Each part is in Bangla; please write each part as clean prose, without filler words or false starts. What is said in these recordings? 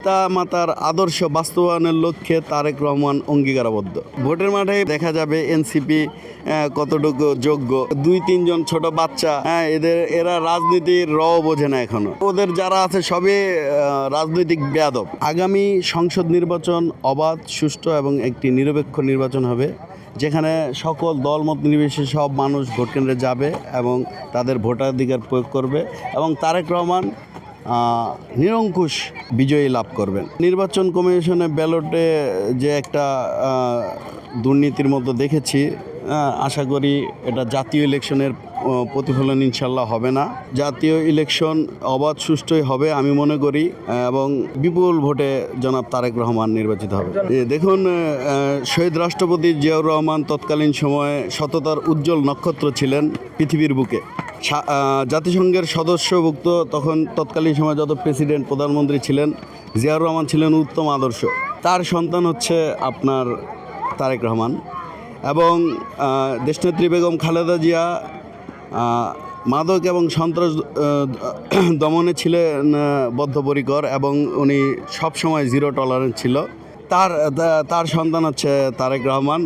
পিতা মাতার আদর্শ বাস্তবায়নের লক্ষ্যে তারেক রহমান অঙ্গীকারবদ্ধ। ভোটের মাঠে দেখা যাবে এনসিপি কতটুকু যোগ্য। 2-3 জন ছোট বাচ্চা, এরা রাজনীতির বোঝে না এখনো। ওদের যারা আছে সবই রাজনৈতিক বেয়াদব। আগামী সংসদ নির্বাচন অবাধ, সুষ্ঠু এবং একটি নিরপেক্ষ নির্বাচন হবে, যেখানে সকল দলমত নির্বিশেষে সব মানুষ ভোট কেন্দ্রে যাবে এবং তাদের ভোটাধিকার প্রয়োগ করবে এবং তারেক রহমান নিরঙ্কুশ বিজয়ী লাভ করবেন। নির্বাচন কমিশনে ব্যালটে যে একটা দুর্নীতির মতো দেখেছি, আশা করি এটা জাতীয় ইলেকশনের প্রতিফলন ইনশাল্লাহ হবে না। জাতীয় ইলেকশন অবাধ সুষ্ঠুই হবে আমি মনে করি, এবং বিপুল ভোটে জনাব তারেক রহমান নির্বাচিত হবে। দেখুন, শহীদ রাষ্ট্রপতি জিয়াউর রহমান তৎকালীন সময়ে সততার উজ্জ্বল নক্ষত্র ছিলেন পৃথিবীর বুকে। জাতিসংঘের সদস্যভুক্ত তৎকালীন সময় যত প্রেসিডেন্ট প্রধানমন্ত্রী ছিলেন, জিয়াউর রহমান ছিলেন উত্তম আদর্শ। তার সন্তান হচ্ছে আপনার তারেক রহমান, এবং দেশনেত্রী বেগম খালেদা জিয়া মাদক এবং সন্ত্রাস দমনে ছিলেন বদ্ধপরিকর, এবং উনি সবসময় জিরো টলারেন্স ছিল। তার সন্তান হচ্ছে তারেক রহমান।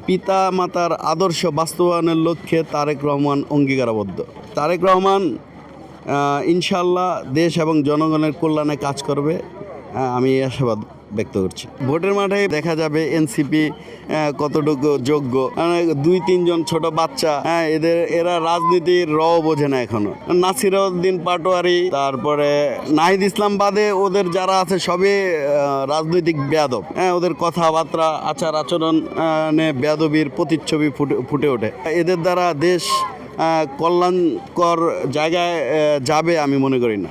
পিতা মাতার আদর্শ বাস্তবায়নের লক্ষ্যে তারেক রহমান অঙ্গীকারবদ্ধ। তারেক রহমান ইনশাল্লাহ দেশ এবং জনগণের কল্যাণে কাজ করবে, আমি আশাবাদ ব্যক্ত করছি। ভোটের মাঠে দেখা যাবে এনসিপি কতটুকু যোগ্য। 2-3 জন ছোট বাচ্চা, এরা রাজনীতির বোঝে না এখনো। নাসিরউদ্দিন পাটোয়ারি, তারপরে নাহিদ ইসলাম বাদে ওদের যারা আছে সবই রাজনৈতিক বেয়াদব। ওদের কথাবার্তা, আচার আচরণে বেয়াদবির প্রতিচ্ছবি ফুটে ওঠে। এদের দ্বারা দেশ কল্যাণকর জায়গায় যাবে আমি মনে করি না।